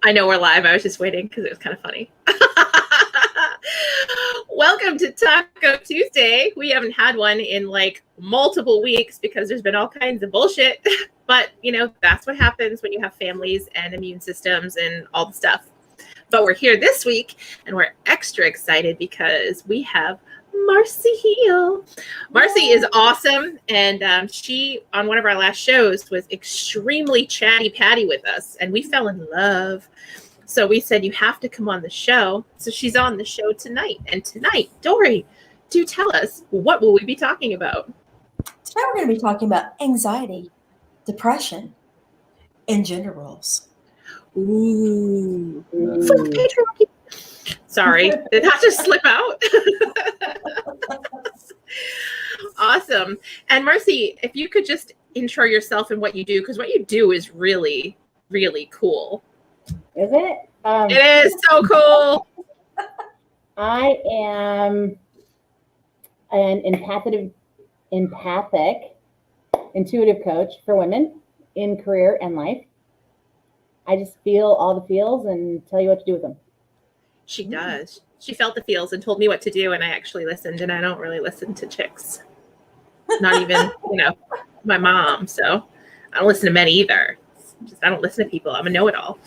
I know we're live. I was just waiting because it was kind of funny. Welcome to Taco Tuesday. We haven't had one in like multiple weeks because there's been all kinds of bullshit. But, you know, that's what happens when you have families and immune systems and all the stuff. But we're here this week and we're extra excited because we have Marcy Heel. Marcy is awesome, and she, on one of our last shows, was extremely chatty patty with us, and we fell in love. So we said, you have to come on the show. So she's on the show tonight. And tonight, Dory, do tell us, what will we be talking about? Today we're going to be talking about anxiety, depression, and gender roles. Ooh. Patriarchy. Sorry, did that just slip out? Awesome. And Marcy, if you could just intro yourself and what you do, because what you do is really, really cool. Is it? It is so cool. I am an empathic, intuitive coach for women in career and life. I just feel all the feels and tell you what to do with them. She does. She felt the feels and told me what to do, and I actually listened, and I don't really listen to chicks. Not even, my mom. So I don't listen to men either. I don't listen to people. I'm a know-it-all.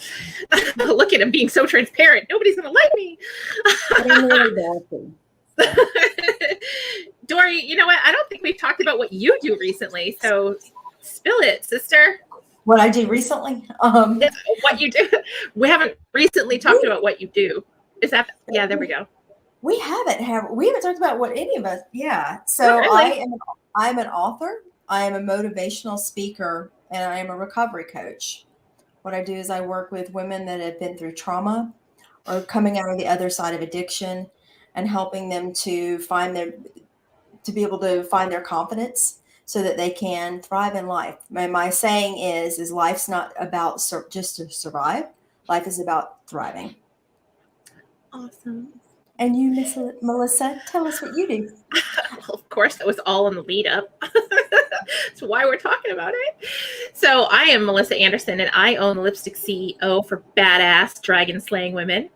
Look at him being so transparent. Nobody's going to like me. Dory, you know what? I don't think we've talked about what you do recently. So spill it, sister. What I do recently? What you do. We haven't recently talked about what you do. Is that? Yeah, there we go. We haven't talked about what any of us. Yeah. So really? I'm an author. I am a motivational speaker, and I am a recovery coach. What I do is I work with women that have been through trauma or coming out of the other side of addiction, and helping them to be able to find their confidence so that they can thrive in life. My saying is life's not about just to survive. Life is about thriving. Awesome. And you, Miss Melissa, tell us what you do. Well, of course, that was all in the lead up. That's why we're talking about it. So I am Melissa Anderson, and I own Lipstick CEO for Badass Dragon Slaying Women.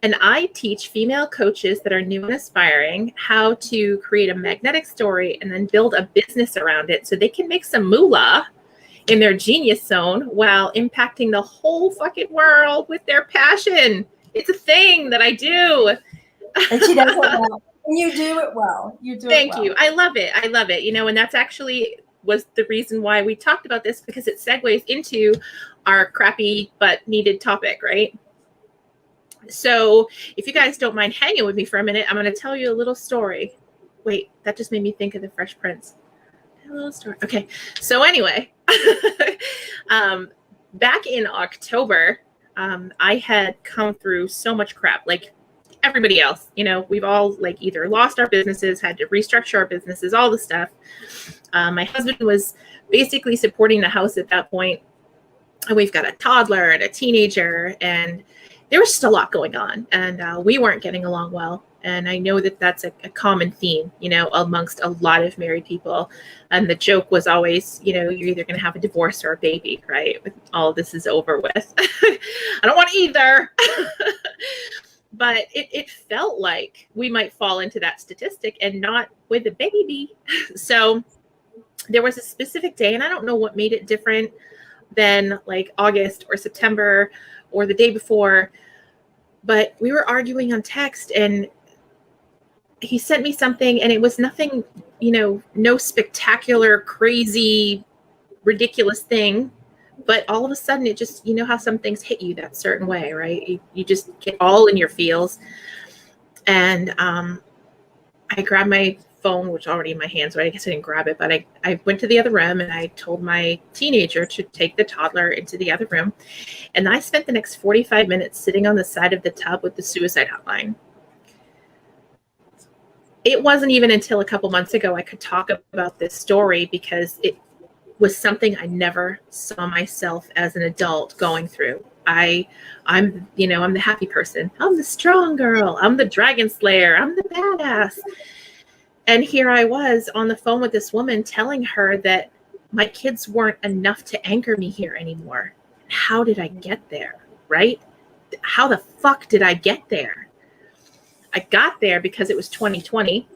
And I teach female coaches that are new and aspiring how to create a magnetic story and then build a business around it so they can make some moolah in their genius zone while impacting the whole fucking world with their passion. It's a thing that I do. And she does it well. And you do it well. Thank you. I love it. And that's actually was the reason why we talked about this, because it segues into our crappy but needed topic, right? So if you guys don't mind hanging with me for a minute, I'm going to tell you a little story. Wait, that just made me think of the Fresh Prince. A little story. Okay. So anyway, back in October, I had come through so much crap, like everybody else. We've all like either lost our businesses, had to restructure our businesses, all the stuff. My husband was basically supporting the house at that point, and we've got a toddler and a teenager, and there was just a lot going on, and we weren't getting along well. And I know that that's a common theme, amongst a lot of married people. And the joke was always, you're either going to have a divorce or a baby, right? All of this is over with. I don't want either. But it felt like we might fall into that statistic and not with a baby. So there was a specific day, and I don't know what made it different than like August or September or the day before, but we were arguing on text, and he sent me something, and it was nothing, no spectacular, crazy, ridiculous thing. But all of a sudden, it just, how some things hit you that certain way, right? You just get all in your feels. And I grabbed my phone, which was already in my hand, so I guess I didn't grab it. But I went to the other room, and I told my teenager to take the toddler into the other room. And I spent the next 45 minutes sitting on the side of the tub with the suicide hotline. It wasn't even until a couple months ago I could talk about this story, because it was something I never saw myself as an adult going through. I'm the happy person. I'm the strong girl. I'm the dragon slayer. I'm the badass. And here I was on the phone with this woman telling her that my kids weren't enough to anchor me here anymore. How did I get there? Right? how the fuck did I get there? I got there because it was 2020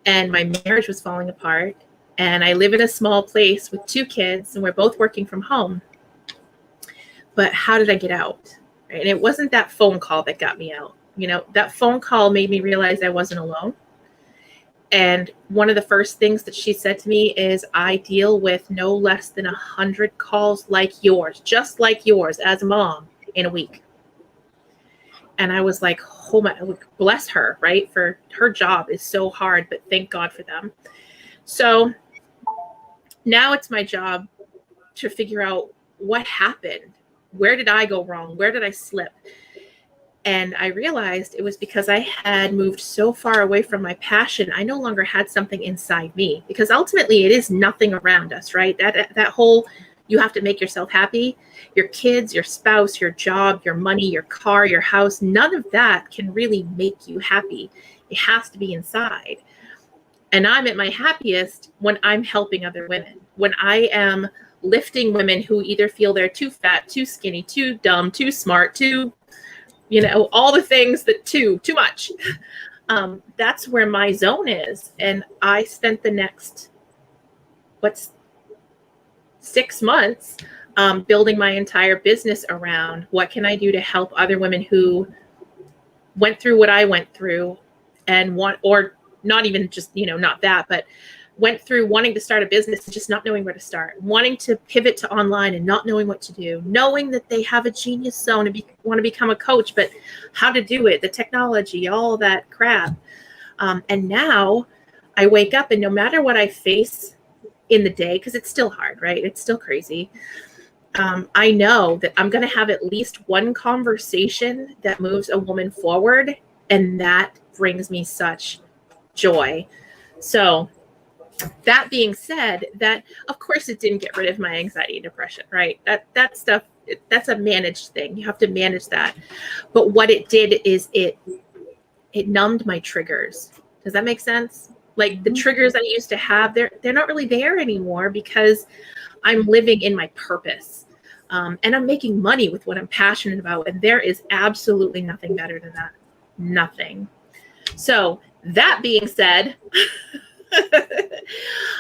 and my marriage was falling apart. And I live in a small place with 2 kids and we're both working from home. But how did I get out? Right? And it wasn't that phone call that got me out. You know, that phone call made me realize I wasn't alone. And one of the first things that she said to me is, I deal with no less than 100 calls like yours, just like yours as a mom in a week. And I was like, oh my, bless her, right? For her job is so hard, but thank God for them. So now it's my job to figure out what happened. Where did I go wrong? Where did I slip? And I realized it was because I had moved so far away from my passion. I no longer had something inside me, because ultimately it is nothing around us, right? That whole, you have to make yourself happy. Your kids, your spouse, your job, your money, your car, your house, none of that can really make you happy. It has to be inside. And I'm at my happiest when I'm helping other women, when I am lifting women who either feel they're too fat, too skinny, too dumb, too smart, too, you know, all the things that too much. That's where my zone is. And I spent the next, 6 months building my entire business around what can I do to help other women who went through what I went through and want, or not even just, you know, not that, but went through wanting to start a business and just not knowing where to start, wanting to pivot to online and not knowing what to do, knowing that they have a genius zone and want to become a coach, but how to do it, the technology, all that crap. And now I wake up and no matter what I face in the day, because it's still hard, right? It's still crazy. I know that I'm going to have at least one conversation that moves a woman forward. And that brings me such joy. So that being said, that of course it didn't get rid of my anxiety and depression, right? That stuff, that's a managed thing. You have to manage that. But what it did is it numbed my triggers. Does that make sense? Like the triggers I used to have, they're not really there anymore because I'm living in my purpose. And I'm making money with what I'm passionate about. And there is absolutely nothing better than that. Nothing. So that being said,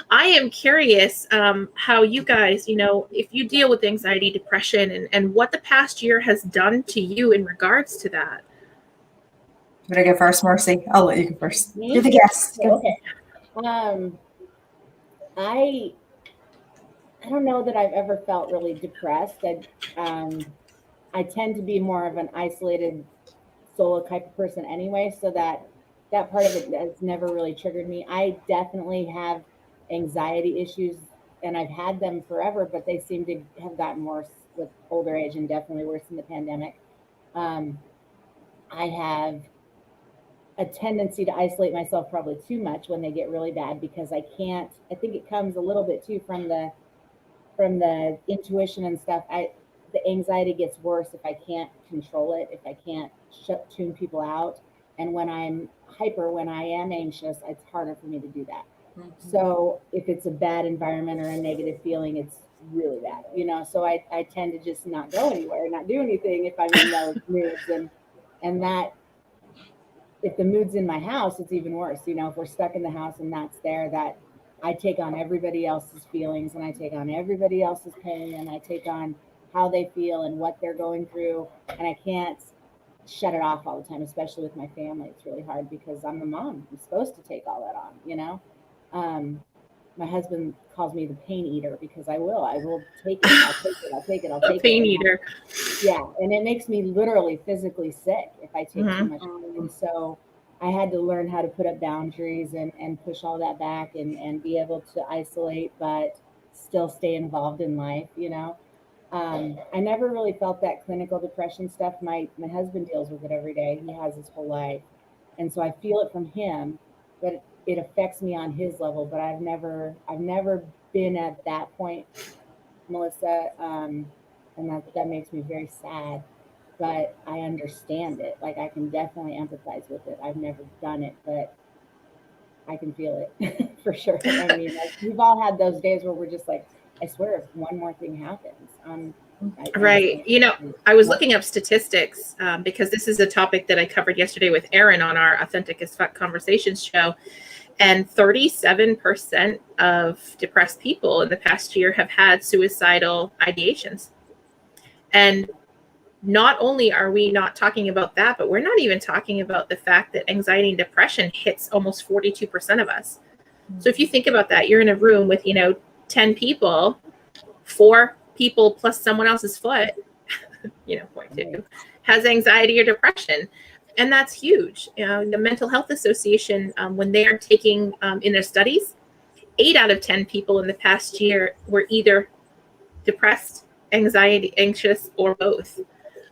I am curious how you guys, you know, if you deal with anxiety, depression, and what the past year has done to you in regards to that. Would I go first, Mercy? I'll let you go first. Me? You're the guest. Okay. I don't know that I've ever felt really depressed. I tend to be more of an isolated solo type of person anyway, so that part of it has never really triggered me. I definitely have anxiety issues, and I've had them forever, but they seem to have gotten worse with older age, and definitely worse in the pandemic. I have a tendency to isolate myself probably too much when they get really bad, because I think it comes a little bit too from the intuition and stuff. The anxiety gets worse if I can't control it, if I can't tune people out. And when I'm when I am anxious, it's harder for me to do that. Mm-hmm. So if it's a bad environment or a negative feeling, it's really bad, you know? So I tend to just not go anywhere, not do anything if I'm in those moods. And that, if the mood's in my house, it's even worse. You know, if we're stuck in the house and that's there, that I take on everybody else's feelings and I take on everybody else's pain and I take on how they feel and what they're going through. And I can't shut it off all the time, especially with my family. It's really hard because I'm a mom. I'm supposed to take all that on, you know? My husband calls me the pain eater because I will take it. I'll take it. Pain eater. Yeah. And it makes me literally physically sick if I take too much. And so I had to learn how to put up boundaries and push all that back and be able to isolate, but still stay involved in life, you know? I never really felt that clinical depression stuff. My husband deals with it every day. He has his whole life. And so I feel it from him, but it affects me on his level, but I've never been at that point, Melissa. And that makes me very sad, but I understand it. Like I can definitely empathize with it. I've never done it, but I can feel it for sure. I mean, like, we've all had those days where we're just like, I swear, if one more thing happens, right. I was looking up statistics because this is a topic that I covered yesterday with Aaron on our Authentic as Fuck Conversations show. And 37% of depressed people in the past year have had suicidal ideations. And not only are we not talking about that, but we're not even talking about the fact that anxiety and depression hits almost 42% of us. So if you think about that, you're in a room with, 10 people, 4 people plus someone else's foot, 0.2, has anxiety or depression. And that's huge. The Mental Health Association, when they are taking in their studies, 8 out of 10 people in the past year were either depressed, anxious, or both.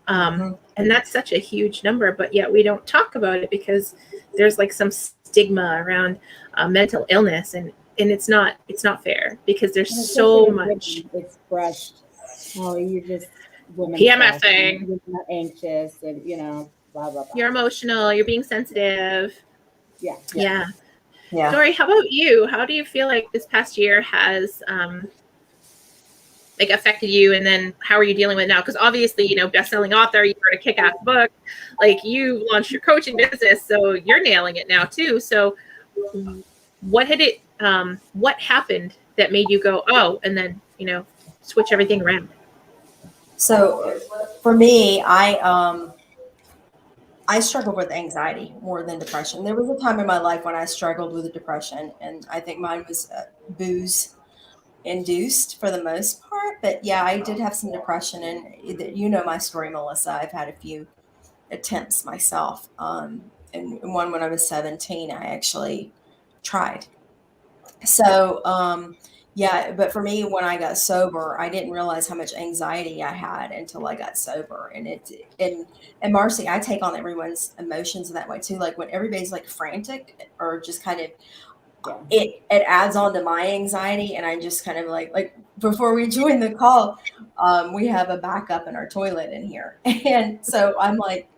And that's such a huge number, but yet we don't talk about it because there's like some stigma around mental illness, and it's not fair because there's so much expressed. Oh, you're just PMSing, you're anxious, and blah blah blah. You're emotional. You're being sensitive. Yeah. Dory, how about you? How do you feel like this past year has affected you, and then how are you dealing with it now? Because obviously, best-selling author, you wrote a kick-ass book, like you launched your coaching business, so you're nailing it now too. So what happened that made you go, oh, and then, switch everything around? So for me, I struggled with anxiety more than depression. There was a time in my life when I struggled with depression, and I think mine was booze induced for the most part. But yeah, I did have some depression, and my story, Melissa. I've had a few attempts myself, and one when I was 17, I actually tried. So but for me, when I got sober, I didn't realize how much anxiety I had until I got sober. And Marcy, I take on everyone's emotions that way too. Like when everybody's like frantic or just kind of, it adds on to my anxiety. And I just kind of like before we joined the call, we have a backup in our toilet in here. And so I'm like,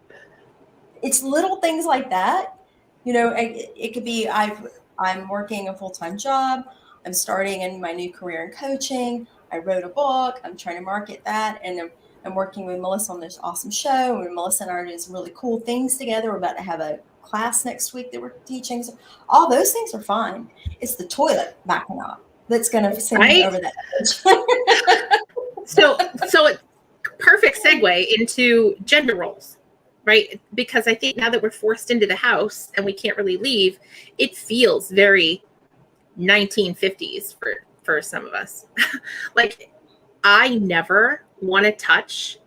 it's little things like that. It could be, I'm working a full-time job. I'm starting in my new career in coaching. I wrote a book. I'm trying to market that. And I'm working with Melissa on this awesome show. And Melissa and I are doing some really cool things together. We're about to have a class next week that we're teaching. So all those things are fine. It's the toilet backing up that's going to send me over that edge. So it perfect segue into gender roles, right? Because I think now that we're forced into the house and we can't really leave, it feels very 1950s for some of us. Like, I never want to touch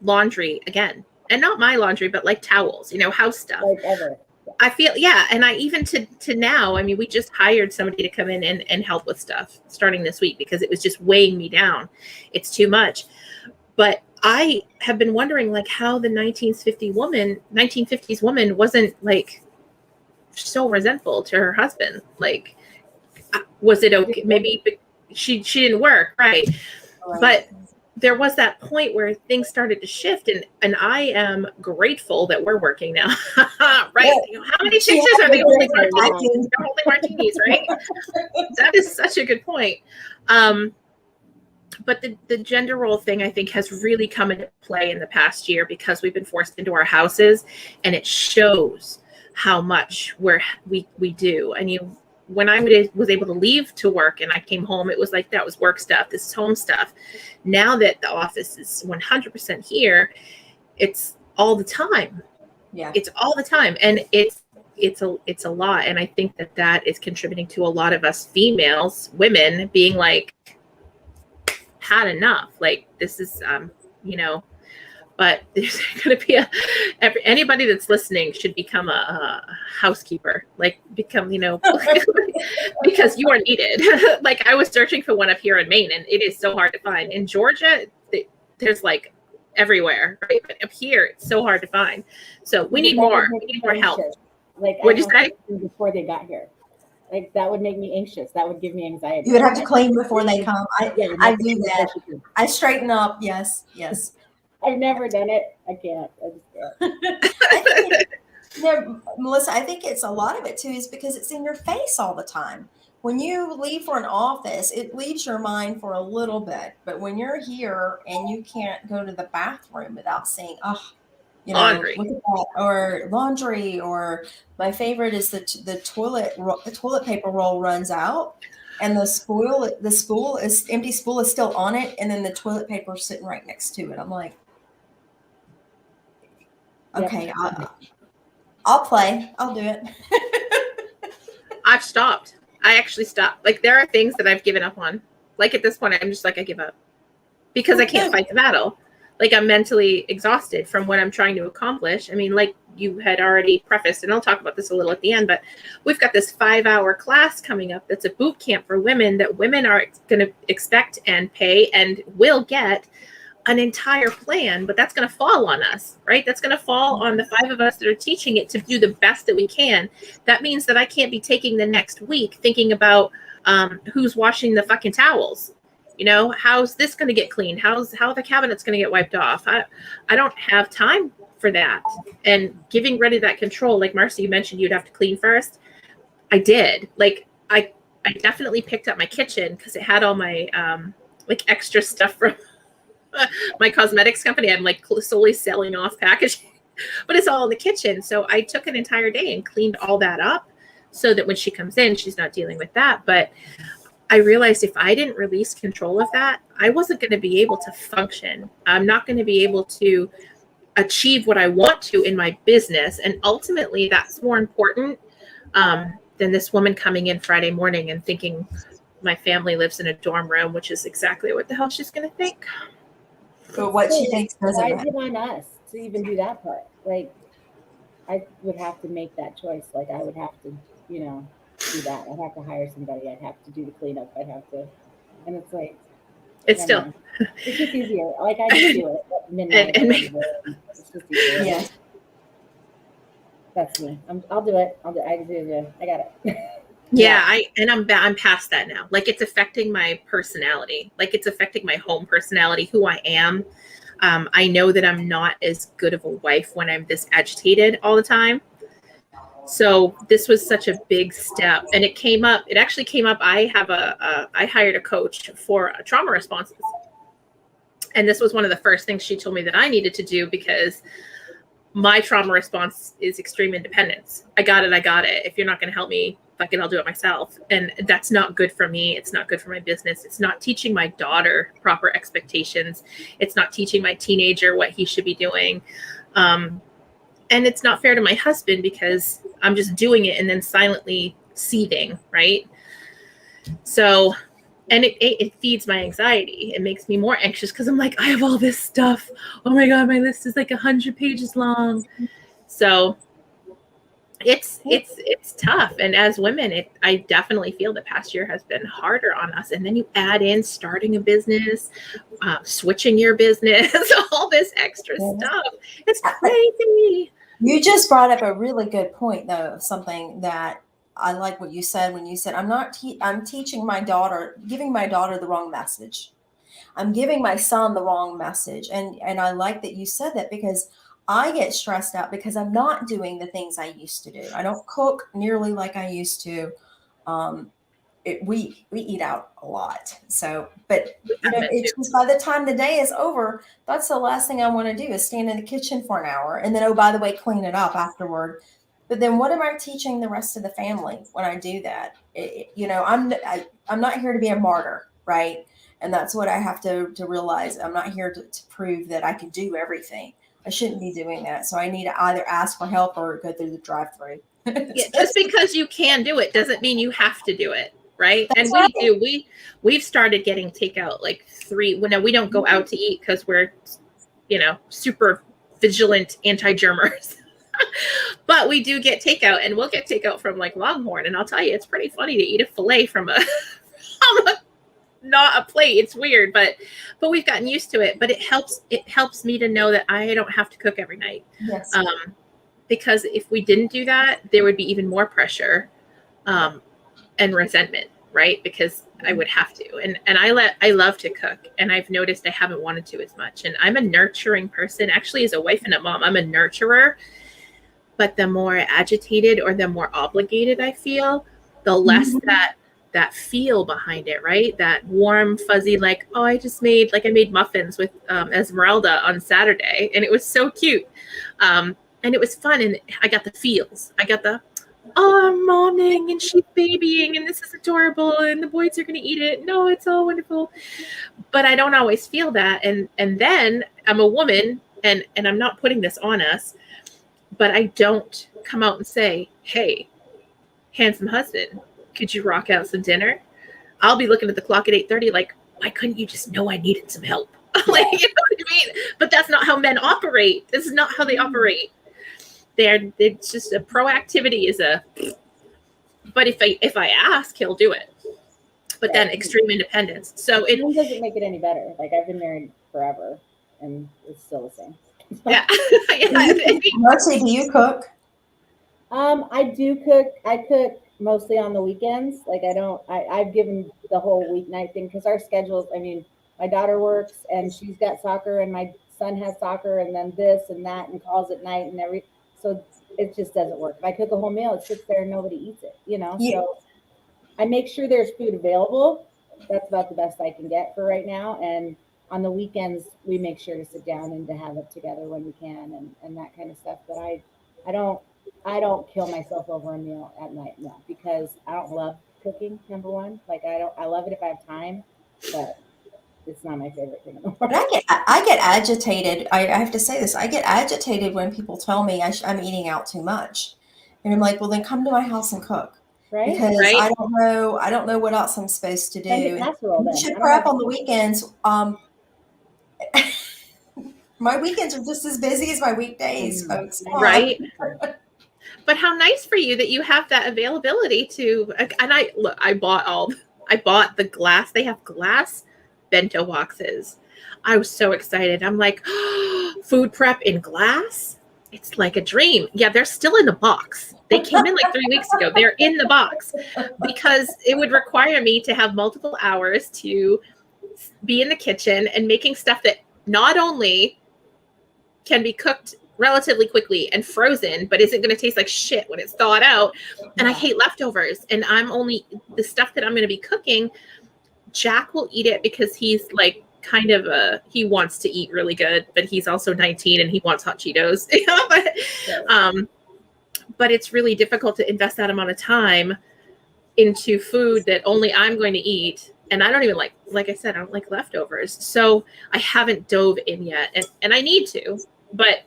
laundry again, and not my laundry, but like towels, house stuff. Like ever. I feel, and I even to now, I mean, we just hired somebody to come in and help with stuff starting this week because it was just weighing me down. It's too much. But I have been wondering, like, how the 1950s woman wasn't like so resentful to her husband. Like, was it okay? Maybe she didn't work, right? But there was that point where things started to shift, and I am grateful that we're working now. Right? Yeah. How many pictures are they holding martinis? They're holding martinis, right? That is such a good point. But the gender role thing, I think, has really come into play in the past year because we've been forced into our houses, and it shows how much we do. And when I was able to leave to work and I came home, it was like, that was work stuff. This is home stuff. Now that the office is 100% here, it's all the time. Yeah. It's all the time. And it's a lot. And I think that is contributing to a lot of us females, women being like, had enough. Like, this is, but there's going to be anybody that's listening should become a housekeeper, like become, because you are needed. Like, I was searching for one up here in Maine, and it is so hard to find. In Georgia, there's like everywhere, right? But up here, it's so hard to find. So we need more. We need more help. Like, what'd you say? Before they got here. Like, that would make me anxious. That would give me anxiety. You would have to clean before they come. I do that. I straighten up. Yes. I've never done it. I can't. I think Melissa, I think it's a lot of it too is because it's in your face all the time. when you leave for an office, it leaves your mind for a little bit. But when you're here and you can't go to the bathroom without saying, oh, you know, Laundry. look at that, or laundry, or my favorite is the toilet paper roll runs out, and the empty spool is still on it, and then the toilet paper is sitting right next to it. I'm like, okay, I'll play. I'll do it. I've stopped. I actually stopped. Like, there are things that I've given up on. Like, at this point, I'm just like, I give up because I can't fight the battle. Like, I'm mentally exhausted from what I'm trying to accomplish. I mean, like you had already prefaced, and I'll talk about this a little at the end, but we've got this 5-hour class coming up that's a boot camp for women that women are going to expect and pay and will get an entire plan, but that's going to fall on us, right? That's going to fall on the 5 of us that are teaching it to do the best that we can. That means that I can't be taking the next week thinking about who's washing the fucking towels. You know, how's this going to get cleaned? How the cabinet's going to get wiped off? I don't have time for that. And giving Ready that control, like Marcy, you mentioned you'd have to clean first. I did. Like, I definitely picked up my kitchen because it had all my like extra stuff from my cosmetics company. I'm like slowly selling off packaging, but it's all in the kitchen. So I took an entire day and cleaned all that up so that when she comes in, she's not dealing with that. But I realized if I didn't release control of that, I wasn't going to be able to function. I'm not going to be able to achieve what I want to in my business. And ultimately, that's more important than this woman coming in Friday morning and thinking my family lives in a dorm room, which is exactly what the hell she's going to think. But what she thinks doesn't Why matter. is it on us to even do that part? Like, I would have to make that choice. Like, I would have to, you know, do that. I'd have to hire somebody. I'd have to do the cleanup. I'd have to, and it's like, it's still, know. It's just easier. Like, I just do it at midnight. It's just easier. Yeah. That's me. I'll do it. I got it. Yeah, I'm past that now. Like, it's affecting my personality. Like, it's affecting my home personality, who I am. I know that I'm not as good of a wife when I'm this agitated all the time. So this was such a big step, and it actually came up. I hired a coach for trauma responses. And this was one of the first things she told me that I needed to do, because my trauma response is extreme independence. I got it. If you're not going to help me, fuck it, I'll do it myself. And that's not good for me. It's not good for my business. It's not teaching my daughter proper expectations. It's not teaching my teenager what he should be doing. And it's not fair to my husband, because I'm just doing it and then silently seething, right? So, and it feeds my anxiety. It makes me more anxious because I'm like, I have all this stuff. Oh my God, my list is like 100 pages long. So it's tough. And as women, I definitely feel the past year has been harder on us. And then you add in starting a business, switching your business, all this extra stuff. It's crazy. You just brought up a really good point, though, something that I like what you said when you said, I'm teaching my daughter, giving my daughter the wrong message. I'm giving my son the wrong message. And I like that you said that, because I get stressed out because I'm not doing the things I used to do. I don't cook nearly like I used to. We eat out a lot. So, but you know, it's just by the time the day is over, that's the last thing I want to do is stand in the kitchen for an hour and then, oh, by the way, clean it up afterward. But then what am I teaching the rest of the family when I do that? You know, I'm not here to be a martyr, right? And that's what I have to realize. I'm not here to prove that I can do everything. I shouldn't be doing that. So I need to either ask for help or go through the drive-through. Yeah, just because you can do it doesn't mean you have to do it, right? That's and right. We've started getting takeout like 3. Well, we don't go out to eat because we're, you know, super vigilant anti-germers. But we do get takeout, and we'll get takeout from like Longhorn. And I'll tell you, it's pretty funny to eat a filet from not a plate. It's weird, but we've gotten used to it. But it helps me to know that I don't have to cook every night. Yes. Because if we didn't do that, there would be even more pressure and resentment, right? Because I would have to. And I love to cook, and I've noticed I haven't wanted to as much. And I'm a nurturing person. Actually, as a wife and a mom, I'm a nurturer. But the more agitated or the more obligated I feel, the less that that feel behind it, right? That warm, fuzzy, like, oh, I made muffins with Esmeralda on Saturday, and it was so cute. And it was fun, and I got the feels. I got the, oh, I'm momming, and she's babying, and this is adorable, and the boys are going to eat it. No, it's all wonderful. But I don't always feel that. And then I'm a woman, and I'm not putting this on us, but I don't come out and say, hey, handsome husband, could you rock out some dinner? I'll be looking at the clock at 8:30 like, why couldn't you just know I needed some help? Like, you know what I mean? But that's not how men operate. This is not how they operate. It's just a proactivity is a, but if I ask, he'll do it. But then extreme independence. So it doesn't make it any better. Like, I've been married forever and it's still the same. Yeah. Marcy, do you cook? I do cook. I cook mostly on the weekends. Like, I've given the whole weeknight thing because our schedules, I mean, my daughter works and she's got soccer and my son has soccer and then this and that and calls at night and so it just doesn't work. If I cook a whole meal, it sits there and nobody eats it, you know? Yeah. So I make sure there's food available. That's about the best I can get for right now. And on the weekends, we make sure to sit down and to have it together when we can and that kind of stuff. But I don't kill myself over a meal at night, no, because I don't love cooking, number one. Like, I love it if I have time, but it's not my favorite thing in the world. But I get agitated. I have to say this. I get agitated when people tell me I'm eating out too much. And I'm like, well, then come to my house and cook. Right? Because I don't know what else I'm supposed to do. You should prep on the weekends. My weekends are just as busy as my weekdays, folks. Right. But how nice for you that you have that availability to, and I bought the glass. They have glass bento boxes. I was so excited. I'm like, oh, food prep in glass? It's like a dream. Yeah, they're still in the box. They came in like 3 weeks ago. They're in the box because it would require me to have multiple hours to be in the kitchen and making stuff that not only can be cooked relatively quickly and frozen, but isn't going to taste like shit when it's thawed out. And I hate leftovers. And the stuff that I'm going to be cooking, Jack will eat it because he's like kind of he wants to eat really good, but he's also 19 and he wants hot Cheetos. But it's really difficult to invest that amount of time into food that only I'm going to eat. And I don't even like I said, I don't like leftovers. So I haven't dove in yet. And I need to, but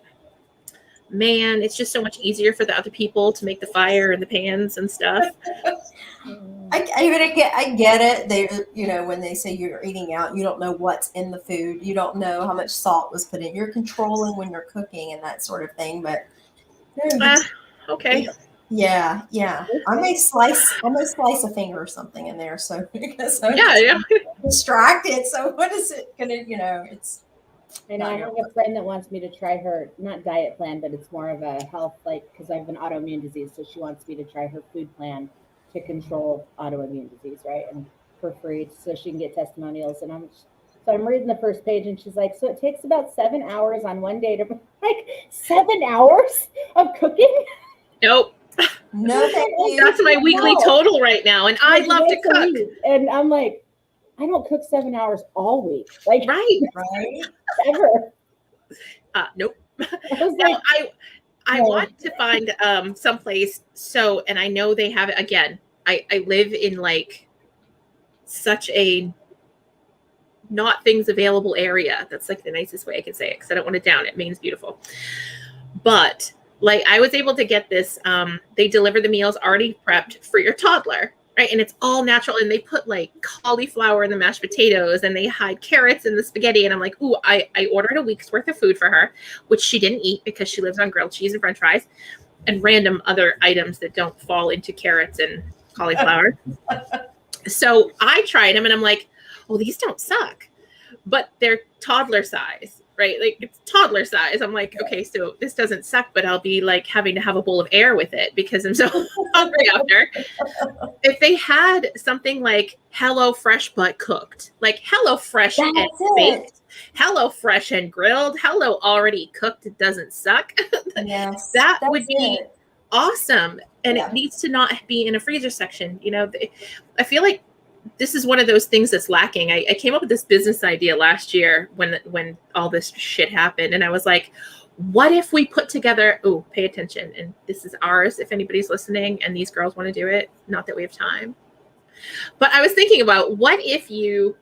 man, it's just so much easier for the other people to make the fire and the pans and stuff. I get it. They, when they say you're eating out, you don't know what's in the food. You don't know how much salt was put in. You're controlling when you're cooking and that sort of thing. But okay. Yeah. I may slice a finger or something in there. So because I'm distracted. So what is it gonna? It's. I know I have a friend that wants me to try her, not diet plan, but it's more of a health, because I have an autoimmune disease. So she wants me to try her food plan to control autoimmune disease, right? And for free, so she can get testimonials. And I'm reading the first page and she's like, so it takes about 7 hours on one day to, like, 7 hours of cooking? Nope. No, thank you. That's my weekly total right now. And I love to cook. And I'm like, I don't cook 7 hours all week. Like, right. Ever. Nope. I want to find someplace. So, and I know they have it again. I live in like such a not things available area. That's like the nicest way I can say it because I don't want to down it. Maine's beautiful. But like I was able to get this. They deliver the meals already prepped for your toddler. Right. And it's all natural. And they put like cauliflower in the mashed potatoes and they hide carrots in the spaghetti. And I'm like, ooh, I ordered a week's worth of food for her, which she didn't eat because she lives on grilled cheese and French fries and random other items that don't fall into carrots and cauliflower. So I tried them and I'm like, well, these don't suck, but they're toddler size. Right? Like it's toddler size. I'm like, okay, so this doesn't suck, but I'll be like having to have a bowl of air with it because I'm so hungry after. If they had something like Hello Fresh but cooked, like Hello Fresh and baked, Hello Fresh and grilled, Hello already cooked, it doesn't suck. Yes, that would be awesome. And it needs to not be in a freezer section. You know, I feel like this is one of those things that's lacking. I came up with this business idea last year when all this shit happened. And I was like, what if we put together, pay attention. And this is ours if anybody's listening and these girls want to do it. Not that we have time. But I was thinking about, what if you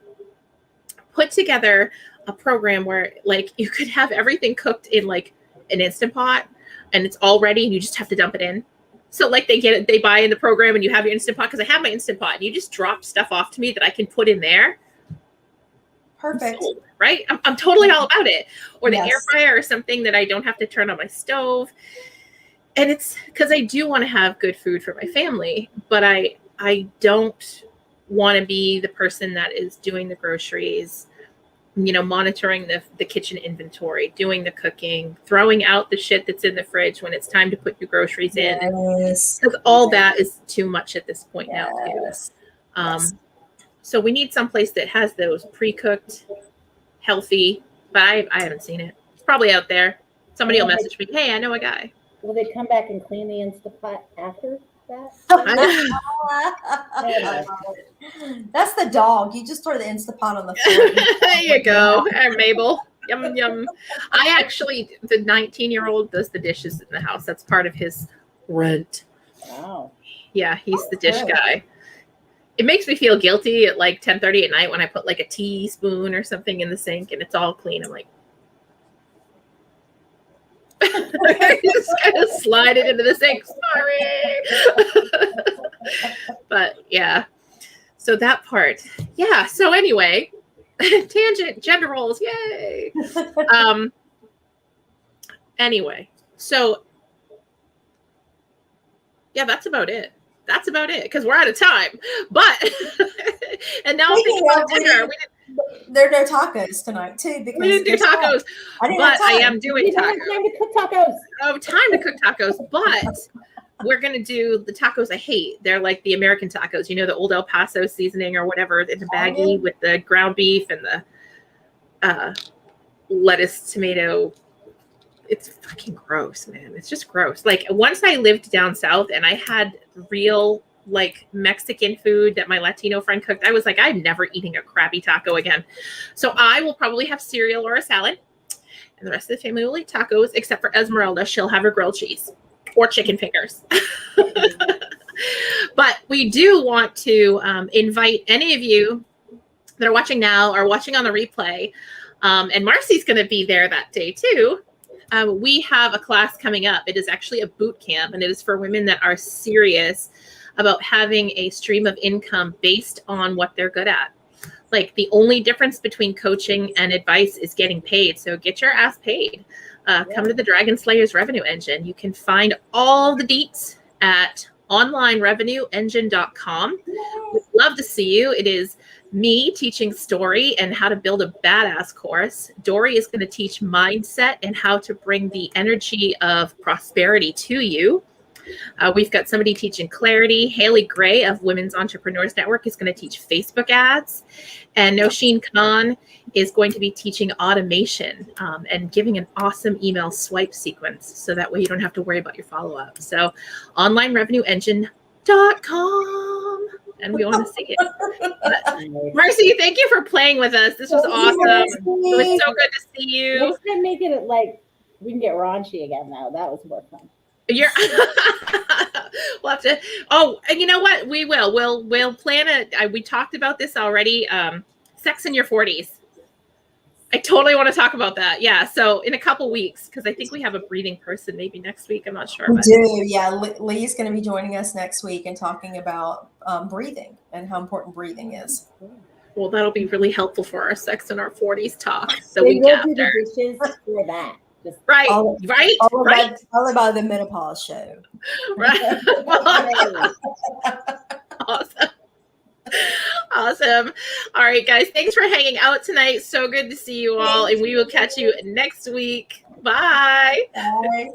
put together a program where like you could have everything cooked in like an Instant Pot and it's all ready and you just have to dump it in. So like they buy in the program and you have your Instant Pot, because I have my Instant Pot, and you just drop stuff off to me that I can put in there. Perfect. Sold, right? I'm totally all about it. Or the air fryer or something that I don't have to turn on my stove. And it's because I do want to have good food for my family, but I don't want to be the person that is doing the groceries, you know, monitoring the kitchen inventory, doing the cooking, throwing out the shit that's in the fridge when it's time to put your groceries in. Because all that is too much at this point now too. So we need someplace that has those pre-cooked, healthy, but I haven't seen it. It's probably out there. Somebody will message me, hey, I know a guy. Will they come back and clean the Instant Pot after that? That's the dog. You just throw the Instant Pot on the floor. There you go. Mabel. Yum, yum. The 19-year-old does the dishes in the house. That's part of his rent. Wow. Yeah, he's the dish guy. It makes me feel guilty at like 10:30 at night when I put like a teaspoon or something in the sink and it's all clean. I'm like, just kind of slide it into the sink. Sorry. But yeah, so that part. Yeah. So anyway, tangent, gender roles. Yay. Anyway, so yeah, that's about it. That's about it, because we're out of time. But and now I'm thinking about dinner. There are no tacos tonight too, because we didn't do tacos. I am doing tacos. Time to cook tacos. Oh, time to cook tacos, but we're gonna do the tacos I hate. They're like the American tacos, you know, the old El Paso seasoning or whatever in the baggie with the ground beef and the lettuce, tomato. It's fucking gross, man. It's just gross. Like once I lived down south and I had real like Mexican food that my Latino friend cooked, I was like, I'm never eating a crappy taco again. So I will probably have cereal or a salad, and the rest of the family will eat tacos, except for Esmeralda. She'll have her grilled cheese or chicken fingers. But we do want to invite any of you that are watching now or watching on the replay, and Marcy's going to be there that day too. We have a class coming up. It is actually a boot camp, and it is for women that are serious about having a stream of income based on what they're good at. Like the only difference between coaching and advice is getting paid. So get your ass paid. Come to the Dragon Slayers Revenue Engine. You can find all the deets at onlinerevenueengine.com. We'd love to see you. It is me teaching story and how to build a badass course. Dory is going to teach mindset and how to bring the energy of prosperity to you. We've got somebody teaching clarity. Haley Gray of Women's Entrepreneurs Network is going to teach Facebook ads. And Nosheen Khan is going to be teaching automation and giving an awesome email swipe sequence. So that way you don't have to worry about your follow-up. So onlinerevenueengine.com. And we want to see it. But, Marcy, thank you for playing with us. This was awesome. It was so good to see you. Next time, make it like we can get raunchy again, though. That was more fun. We'll have to. Oh, and you know what? We will. We'll plan it. We talked about this already. Sex in your 40s. I totally want to talk about that. Yeah. So in a couple weeks, because I think we have a breathing person maybe next week. I'm not sure. We do. Yeah. Lee's going to be joining us next week and talking about breathing and how important breathing is. Well, that'll be really helpful for our sex in our 40s talk. The we week will after. do the dishes for that. Right. All about the menopause show. Right. Awesome. Awesome. All right, guys. Thanks for hanging out tonight. So good to see you all. And we will catch you next week. Bye. Bye.